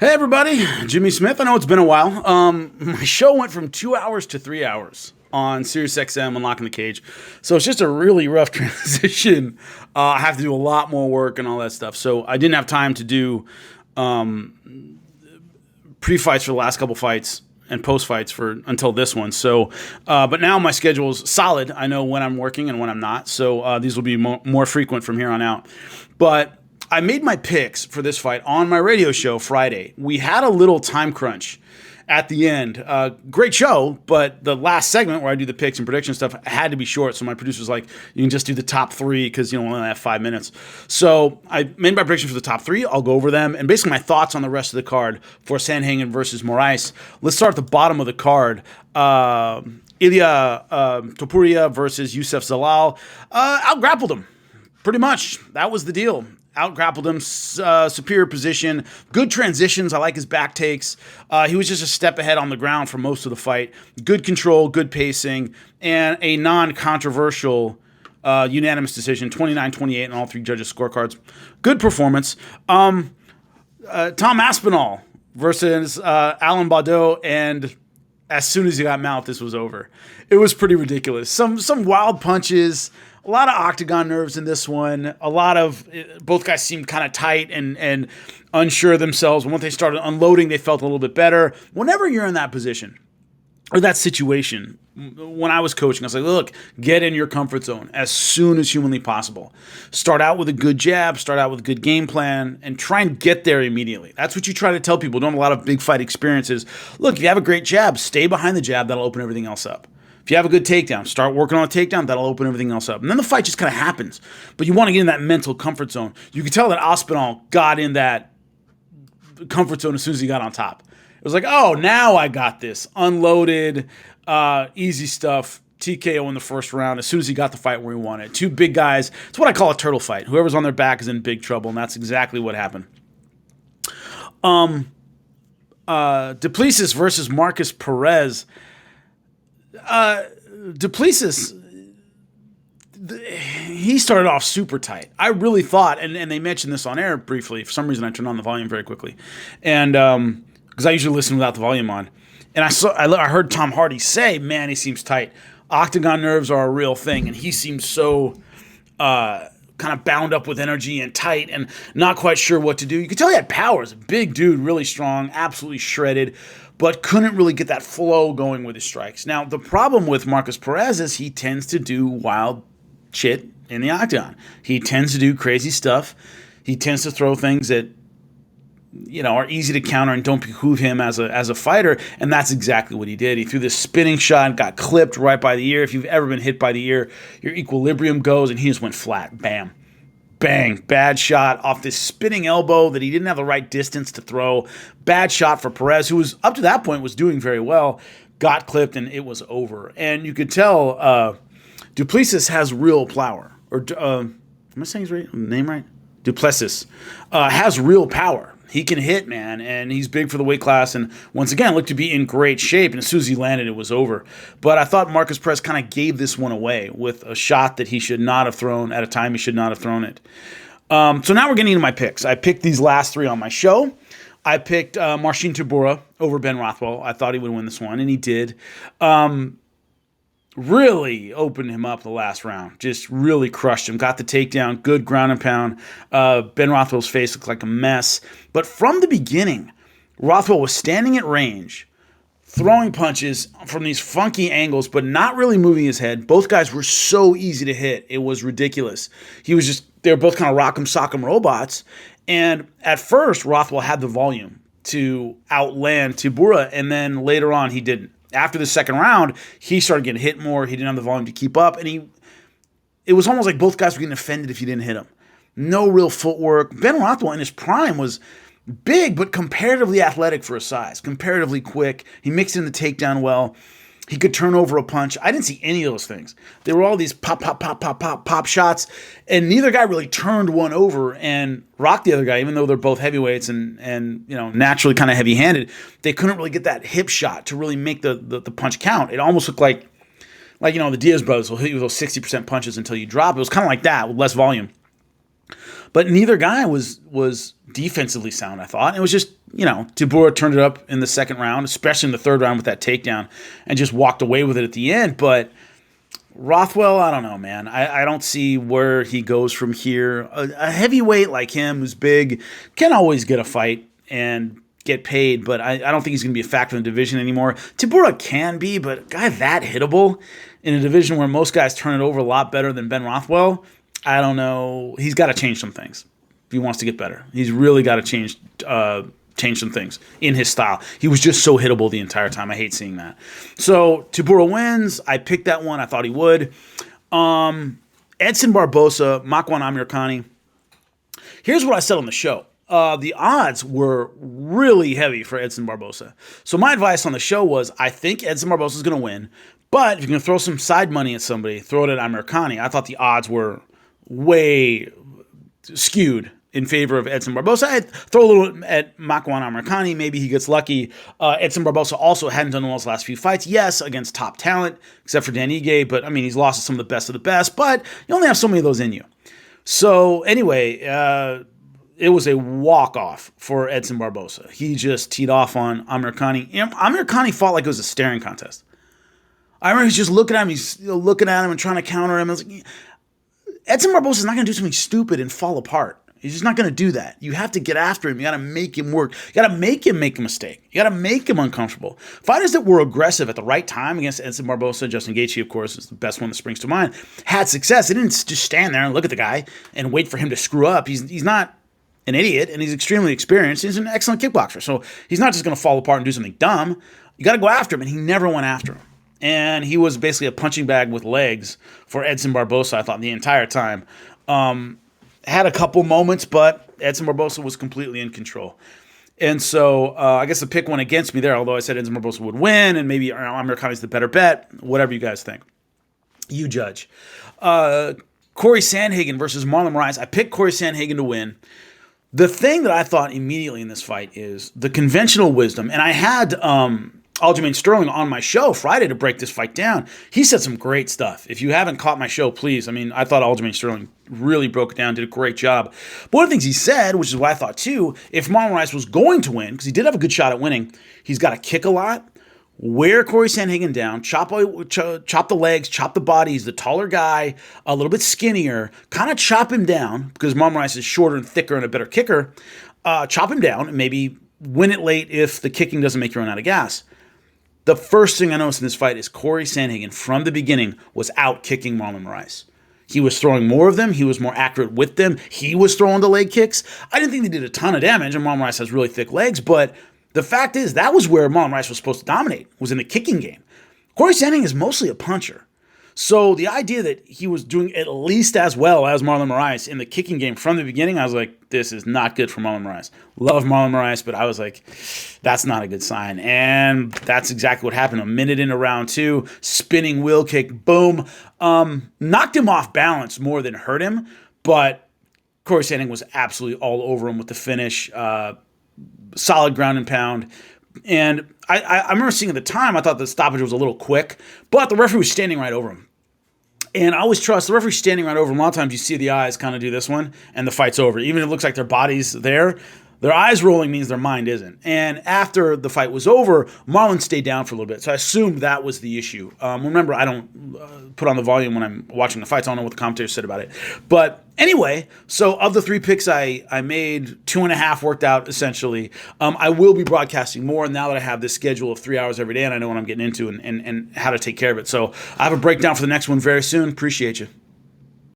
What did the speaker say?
Hey everybody, Jimmy Smith. I know it's been a while. My show went from 2 hours to 3 hours on SiriusXM Unlocking the Cage, so it's just a really rough transition. I have to do a lot more work and all that stuff, so I didn't have time to do pre-fights for the last couple fights and post-fights for until this one. So, but now my schedule is solid. I know when I'm working and when I'm not, so these will be more frequent from here on out. But I made my picks for this fight on my radio show Friday. We had a little time crunch at the end. Great show, but the last segment where I do the picks and prediction stuff had to be short. So my producer was like, you can just do the top three because we only have 5 minutes. So I made my prediction for the top three. I'll go over them and basically my thoughts on the rest of the card for Sandhagen versus Moraes. Let's start at the bottom of the card. Ilya Topuria versus Youssef Zalal. Out-grappled him. Pretty much. That was the deal. Out-grappled him, superior position, good transitions. I like his back takes. He was just a step ahead on the ground for most of the fight. Good control, good pacing, and a non-controversial unanimous decision, 29-28 on all three judges' scorecards. Good performance. Tom Aspinall versus Alan Baudot, and as soon as he got mouth, this was over. It was pretty ridiculous. Some wild punches. A lot of octagon nerves in this one. Both guys seemed kind of tight and unsure of themselves. Once they started unloading, they felt a little bit better. Whenever you're in that position or that situation, when I was coaching, I was like, look, get in your comfort zone as soon as humanly possible. Start out with a good jab, start out with a good game plan, and try and get there immediately. That's what you try to tell people. Don't have a lot of big fight experiences. Look, if you have a great jab, stay behind the jab. That'll open everything else up. If you have a good takedown, start working on a takedown. That'll open everything else up. And then the fight just kind of happens. But you want to get in that mental comfort zone. You can tell that Aspinall got in that comfort zone as soon as he got on top. It was like, oh, now I got this. Unloaded, easy stuff. TKO in the first round as soon as he got the fight where he wanted. Two big guys. It's what I call a turtle fight. Whoever's on their back is in big trouble, and that's exactly what happened. Duplessis versus Marcus Perez. Duplessis, he started off super tight. I really thought, and they mentioned this on air briefly. For some reason, I turned on the volume very quickly, and because I usually listen without the volume on. And I heard Tom Hardy say, "Man, he seems tight. Octagon nerves are a real thing, and he seems so kind of bound up with energy and tight, and not quite sure what to do." You could tell he had power. He's a big dude, really strong, absolutely shredded, but couldn't really get that flow going with his strikes. Now, the problem with Marcus Perez is he tends to do wild shit in the octagon. He tends to do crazy stuff. He tends to throw things that are easy to counter and don't behoove him as a fighter, and that's exactly what he did. He threw this spinning shot, got clipped right by the ear. If you've ever been hit by the ear, your equilibrium goes, and he just went flat. Bam. Bang, bad shot off this spinning elbow that he didn't have the right distance to throw. Bad shot for Perez, who was up to that point was doing very well. Got clipped and it was over. And you could tell Duplessis has real power. Or am I saying his name right? Duplessis has real power. He can hit, man, and he's big for the weight class. And once again, looked to be in great shape. And as soon as he landed, it was over. But I thought Marcus Perez kind of gave this one away with a shot that he should not have thrown at a time he should not have thrown it. So now we're getting into my picks. I picked these last three on my show. I picked Marcin Tybura over Ben Rothwell. I thought he would win this one, and he did. Really opened him up the last round. Just really crushed him. Got the takedown. Good ground and pound. Ben Rothwell's face looked like a mess. But from the beginning, Rothwell was standing at range, throwing punches from these funky angles, but not really moving his head. Both guys were so easy to hit. It was ridiculous. They were both kind of rock'em sock'em robots. And at first, Rothwell had the volume to outland Tybura, and then later on, he didn't. After the second round, he started getting hit more. He didn't have the volume to keep up, and it was almost like both guys were getting offended if you didn't hit him. No real footwork. Ben Rothwell in his prime was big, but comparatively athletic for his size. Comparatively quick. He mixed in the takedown well. He could turn over a punch. I didn't see any of those things. They were all these pop, pop, pop, pop, pop, pop shots, and neither guy really turned one over and rocked the other guy, even though they're both heavyweights and naturally kind of heavy-handed. They couldn't really get that hip shot to really make the punch count. It almost looked like the Diaz brothers will hit you with those 60% punches until you drop. It was kind of like that with less volume. But neither guy was defensively sound, I thought. It was just, Tibura turned it up in the second round, especially in the third round with that takedown, and just walked away with it at the end. But Rothwell, I don't know, man. I don't see where he goes from here. A heavyweight like him who's big can always get a fight and get paid, but I don't think he's going to be a factor in the division anymore. Tibura can be, but a guy that hittable in a division where most guys turn it over a lot better than Ben Rothwell, I don't know. He's got to change some things if he wants to get better. He's really got to change some things in his style. He was just so hittable the entire time. I hate seeing that. So Tibura wins. I picked that one. I thought he would. Edson Barbosa, Makwan Amirkhani. Here's what I said on the show. The odds were really heavy for Edson Barbosa. So my advice on the show was, I think Edson Barbosa is going to win, but if you're going to throw some side money at somebody, throw it at Amirkhani. I thought the odds were way skewed in favor of Edson Barbosa. I'd throw a little at Makwan Amirkhani. Maybe he gets lucky. Edson Barbosa also hadn't done well his last few fights. Yes, against top talent, except for Dan Ige, but he's lost to some of the best of the best, but you only have so many of those in you. So anyway, it was a walk-off for Edson Barbosa. He just teed off on Amirkhani. Amirkhani fought like it was a staring contest. I remember he's just looking at him. He's looking at him and trying to counter him. I was like, Edson Barbosa's not going to do something stupid and fall apart. He's just not going to do that. You have to get after him. You got to make him work. You got to make him make a mistake. You got to make him uncomfortable. Fighters that were aggressive at the right time against Edson Barbosa, Justin Gaethje, of course, is the best one that springs to mind, had success. They didn't just stand there and look at the guy and wait for him to screw up. He's not an idiot, and he's extremely experienced. He's an excellent kickboxer. So he's not just going to fall apart and do something dumb. You got to go after him, and he never went after him. And he was basically a punching bag with legs for Edson Barbosa, I thought, the entire time. Had a couple moments, but Edson Barbosa was completely in control. And so I guess the pick went against me there, although I said Edson Barbosa would win, and maybe Amirkhani's the better bet. Whatever you guys think. You judge. Corey Sandhagen versus Marlon Moraes. I picked Corey Sandhagen to win. The thing that I thought immediately in this fight is the conventional wisdom, and I had Aljamain Sterling on my show Friday to break this fight down. He said some great stuff. If you haven't caught my show, please. I thought Aljamain Sterling really broke it down, did a great job. But one of the things he said, which is what I thought too, if Marlon Moraes was going to win, because he did have a good shot at winning, he's got to kick a lot, wear Corey Sandhagen down, chop the legs, chop the body. He's the taller guy, a little bit skinnier. Kind of chop him down, because Marlon Moraes is shorter and thicker and a better kicker. Chop him down and maybe win it late if the kicking doesn't make you run out of gas. The first thing I noticed in this fight is Corey Sandhagen, from the beginning, was out kicking Marlon Moraes. He was throwing more of them. He was more accurate with them. He was throwing the leg kicks. I didn't think they did a ton of damage, and Marlon Moraes has really thick legs, but the fact is that was where Marlon Moraes was supposed to dominate, was in the kicking game. Corey Sandhagen is mostly a puncher. So the idea that he was doing at least as well as Marlon Moraes in the kicking game from the beginning, I was like, this is not good for Marlon Moraes. Love Marlon Moraes, but I was like, that's not a good sign. And that's exactly what happened. A minute into round two, spinning wheel kick, boom. Knocked him off balance more than hurt him, but Corey Sandhagen was absolutely all over him with the finish. Solid ground and pound. And I remember seeing at the time, I thought the stoppage was a little quick, but the referee was standing right over him. And I always trust the referee standing right over him. A lot of times you see the eyes kind of do this one, and the fight's over. Even if it looks like their body's there, their eyes rolling means their mind isn't. And after the fight was over, Marlon stayed down for a little bit. So I assumed that was the issue. Remember, I don't put on the volume when I'm watching the fights. I don't know what the commentators said about it. But anyway, so of the 3 picks I made, 2.5 worked out essentially. I will be broadcasting more now that I have this schedule of 3 hours every day and I know what I'm getting into and how to take care of it. So I have a breakdown for the next one very soon. Appreciate you.